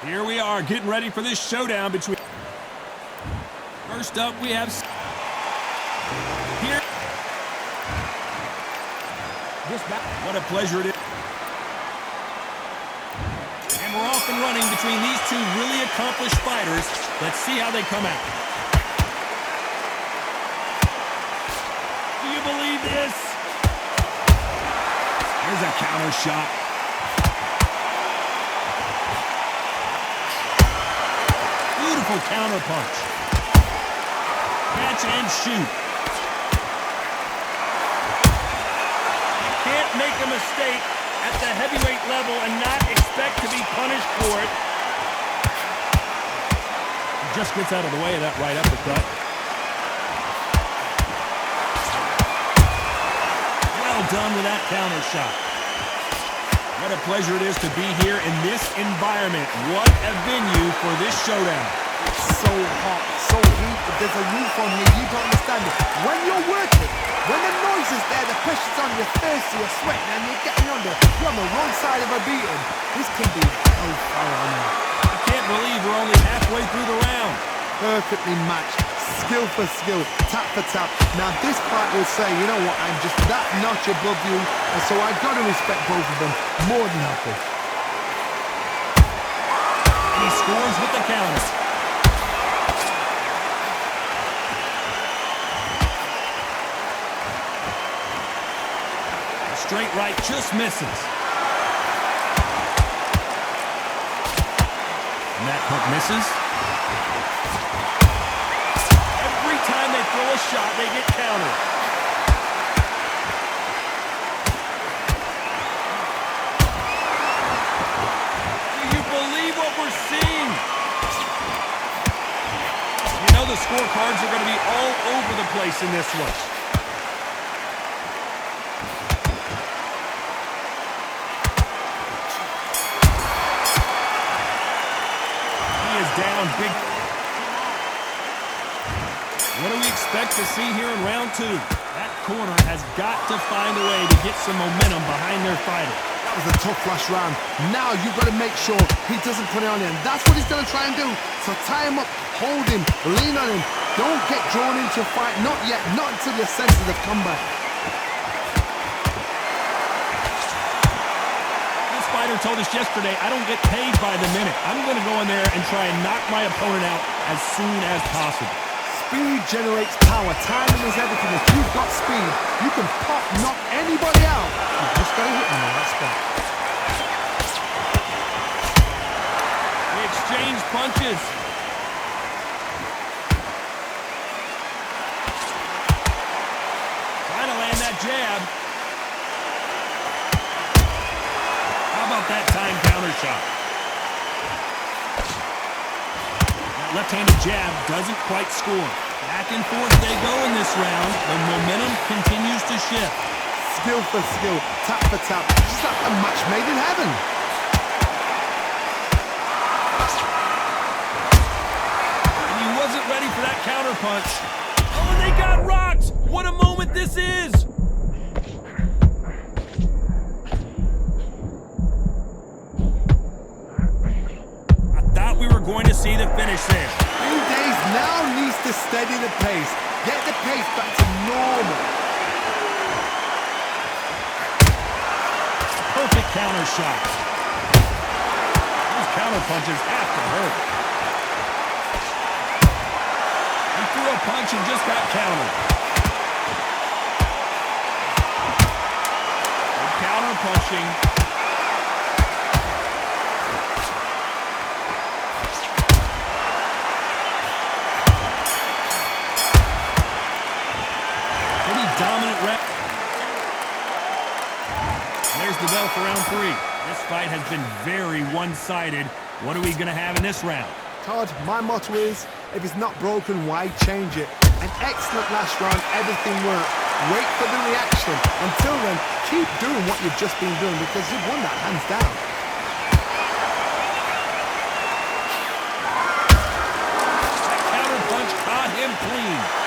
Here we are getting ready for this showdown between... First up, we have... Here. What a pleasure it is. And we're off and running between these two really accomplished fighters. Let's see how they come out. Do you believe this? There's a counter shot. Beautiful counter punch. Catch and shoot. You can't make a mistake at the heavyweight level and not expect to be punished for it. He just gets out of the way of that right uppercut. Well done with that counter shot. What a pleasure it is to be here in this environment. What a venue for this showdown. It's so hot, so heat, but there's a roof on here. You don't understand it. When you're working, when the noise is there, the pressure's on, you're thirsty, you're sweating, and you're getting under. You're on the wrong side of a beating. This can be hellfire on you. I can't believe we're only halfway through the round. Perfectly matched. Skill for skill, tap for tap. Now this fight will say, you know what, I'm just that notch above you, and so I've got to respect both of them more than happy. And he scores with the counter. The straight right just misses. And that hook misses. Time they throw a shot, they get countered. Do you believe what we're seeing? You know the scorecards are going to be all over the place in this one. He is down big. What do we expect to see here in round two? That corner has got to find a way to get some momentum behind their fighter. That was a tough last round. Now you've got to make sure he doesn't put it on him. That's what he's going to try and do. So tie him up, hold him, lean on him. Don't get drawn into a fight. Not yet. Not until your senses have come back. This fighter told us yesterday, I don't get paid by the minute. I'm going to go in there and try and knock my opponent out as soon as possible. Speed generates power. Timing is everything. If you've got speed, you can pop, knock anybody out. You've just got to hit them in that spot. They exchange punches. Trying to land that jab. How about that time counter shot? Left-handed jab doesn't quite score. Back and forth they go in this round. The momentum continues to shift. Skill for skill, tap for tap. Just like a match made in heaven. And he wasn't ready for that counter punch. Oh, and they got rocked! What a moment this is! We were going to see the finish there. Few days now needs to steady the pace. Get the pace back to normal. Perfect counter shot. Those counter punches have to hurt. He threw a punch and just got countered. Good counter punching. Dominant rep. There's the bell for round three. This fight has been very one-sided. What are we going to have in this round? Todd, my motto is, if it's not broken, why change it? An excellent last round, everything worked. Wait for the reaction. Until then, keep doing what you've just been doing because you've won that hands down. That counter punch caught him clean.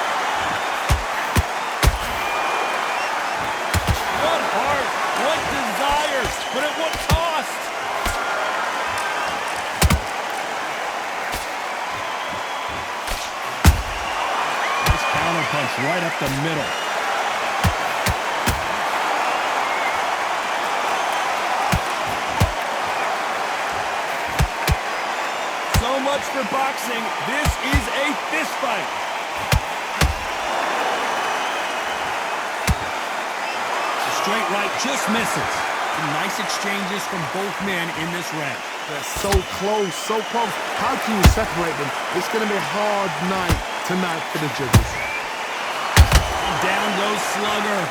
counterpunch right up the middle. So much for boxing. This is a fist fight. The straight right just misses. Some nice exchanges from both men in this round. They're so close, so close. How can you separate them? It's going to be a hard night tonight for the judges. And down goes Slugger.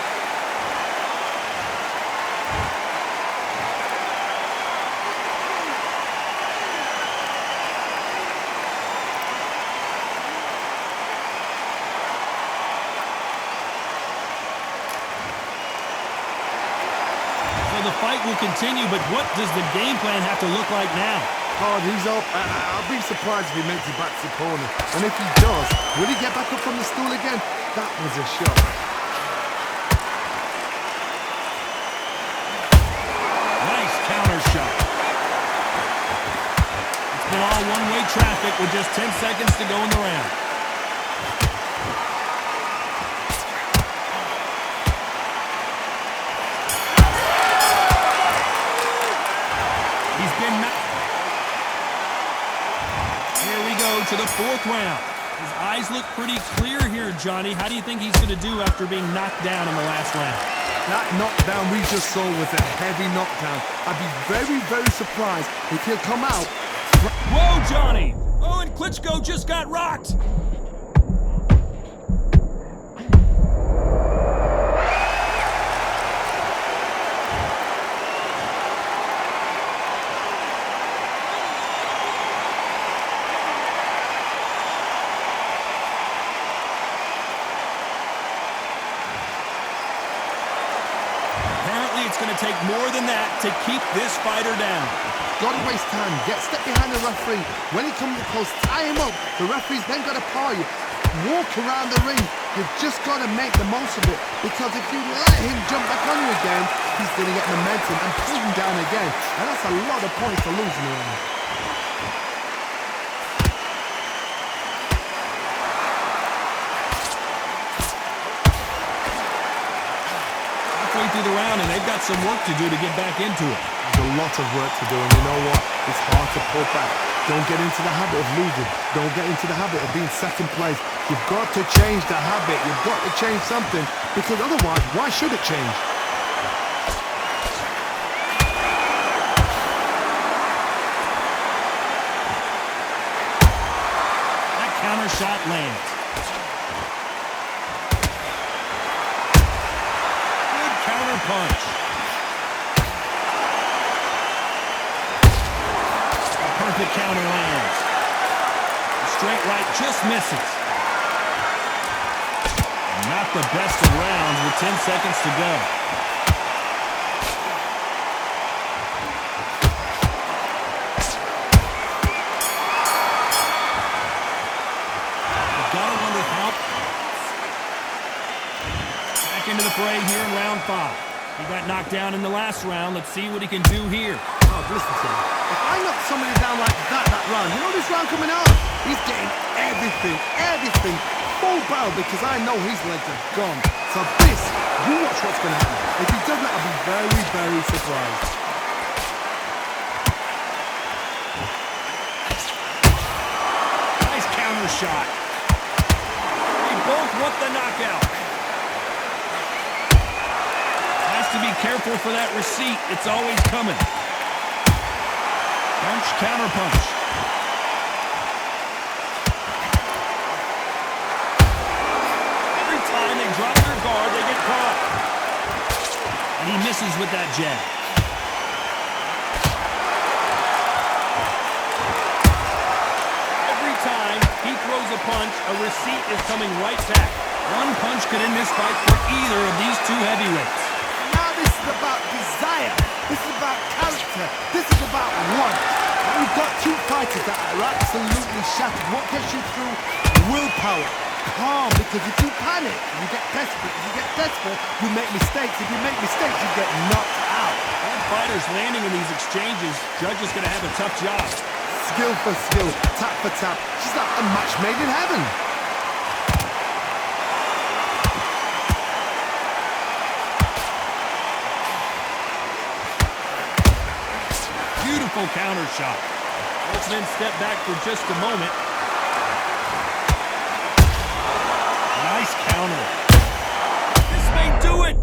The fight will continue, but what does the game plan have to look like now? God, he's up. I'll be surprised if he makes it back to the corner. And if he does, will he get back up from the stool again? That was a shot. Nice counter shot. It's been all one-way traffic with just 10 seconds to go in the round. Here we go to the fourth round. His eyes look pretty clear here, Johnny. How do you think he's going to do after being knocked down in the last round? That knockdown we just saw was a heavy knockdown. I'd be very, very surprised if he'll come out. Whoa, Johnny! Oh, and Klitschko just got rocked. It's going to take more than that to keep this fighter down. Gotta waste time. Get step behind the referee. When he comes close, tie him up. The referee's then got to paw you. Walk around the ring. You've just got to make the most of it. Because if you let him jump back on you again, he's going to get momentum and pull him down again. And that's a lot of points to lose in the ring. Through the round, and they've got some work to do to get back into it. There's a lot of work to do, and you know what? It's hard to pull back. Don't get into the habit of losing. Don't get into the habit of being second place. You've got to change the habit. You've got to change something, because otherwise, why should it change? That counter shot lands. Punch. A perfect counter lands. The straight right just misses. Not the best of rounds with 10 seconds to go. You've got to wonder how. Back into the fray here in round 5. He got knocked down in the last round. Let's see what he can do here. Oh, listen to me. If I knock somebody down like that round, you know this round coming out? He's getting everything full barrel because I know his legs are gone. So this, you watch what's going to happen. If he does that, I'll be very, very surprised. Nice counter shot. They both want the knockout. To be careful for that receipt. It's always coming. Punch, counter punch. Every time they drop their guard, they get caught. And he misses with that jab. Every time he throws a punch, a receipt is coming right back. One punch could end this fight for either of these two heavyweights. This is about desire. This is about character. This is about want. We've got two fighters that are absolutely shattered. What gets you through? Willpower. Calm, because if you panic, you get desperate. If you get desperate, you make mistakes. If you make mistakes, you get knocked out. Both fighters landing in these exchanges. Judge is going to have a tough job. Skill for skill, tap for tap. Just like a match made in heaven. counter shot. Let's then step back for just a moment. Nice counter. This may do it.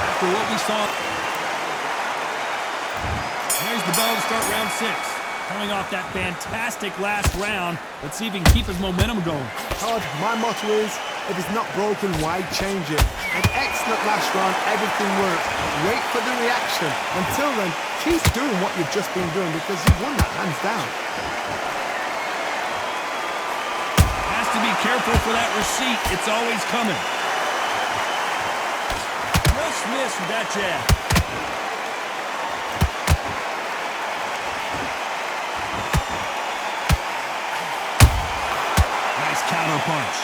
After what we saw, there's the bell to start round 6. Coming off that fantastic last round, let's see if he can keep his momentum going. Todd, my motto is, if it's not broken, why change it? An excellent last round, everything worked. Wait for the reaction. Until then, keep doing what you've just been doing because you've won that hands down. Has to be careful for that receipt. It's always coming. Just missed with that jab. Counter punch.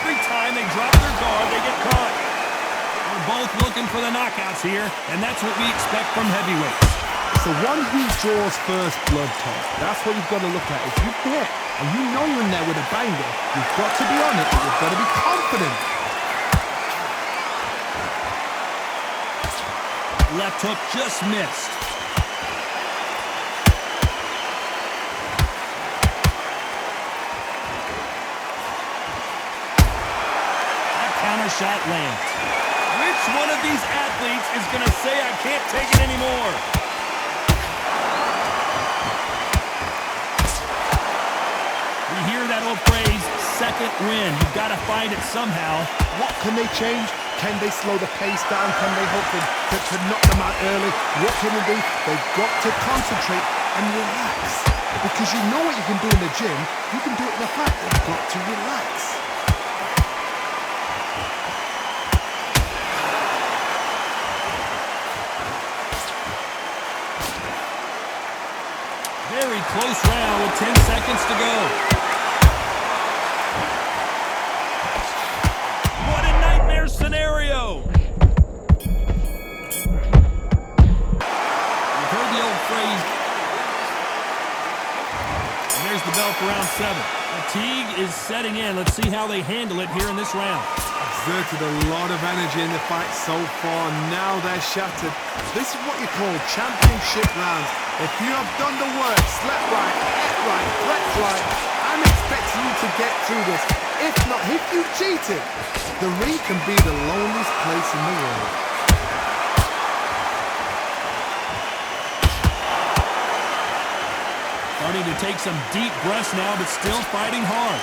Every time they drop their guard, they get caught. They're both looking for the knockouts here, and that's what we expect from heavyweights. It's the one who draws first blood, Tom. That's what you've got to look at. If you hit and you know you're in there with a banger, you've got to be on it. You've got to be confident. Left hook just missed. Shot lands. Which one of these athletes is going to say I can't take it anymore? We hear that old phrase, second win. You've got to find it somehow. What can they change? Can they slow the pace down? Can they hope to knock them out early? What can they do? They've got to concentrate and relax. Because you know what you can do in the gym. You can do it in the fight. You've got to relax. Very close round with 10 seconds to go. What a nightmare scenario! You've heard the old phrase. And there's the bell for round 7. Fatigue is setting in. Let's see how they handle it here in this round. Exerted a lot of energy in the fight so far. Now they're shattered. This is what you call championship rounds. If you have done the work, slept right, ate right, slept right, I'm expecting you to get through this. If not, if you cheated, the ring can be the loneliest place in the world. Starting to take some deep breaths now, but still fighting hard.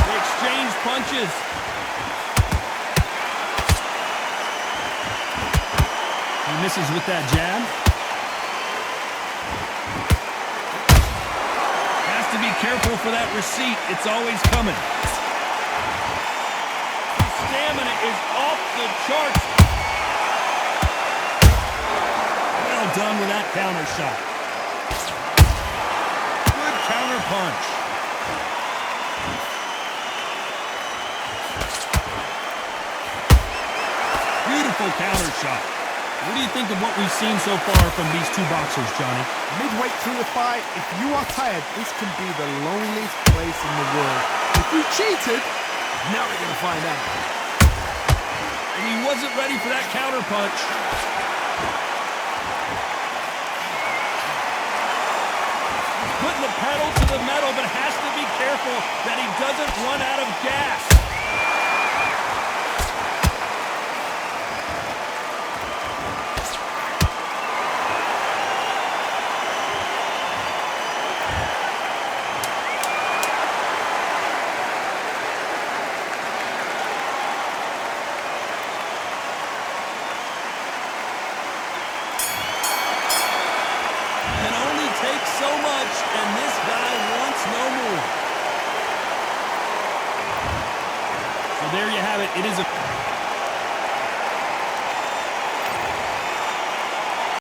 They exchange punches. He misses with that jab. Has to be careful for that receipt. It's always coming. His stamina is off the charts. Well done with that counter shot. Good counter punch. Beautiful counter shot. What do you think of what we've seen so far from these two boxers, Johnny? Midway through the fight, if you are tired, this can be the loneliest place in the world. If you cheated, now we're going to find out. And he wasn't ready for that counter punch. He's putting the pedal to the metal, but has to be careful that he doesn't run out of gas. So much, and this guy wants no more. So there you have it. It is a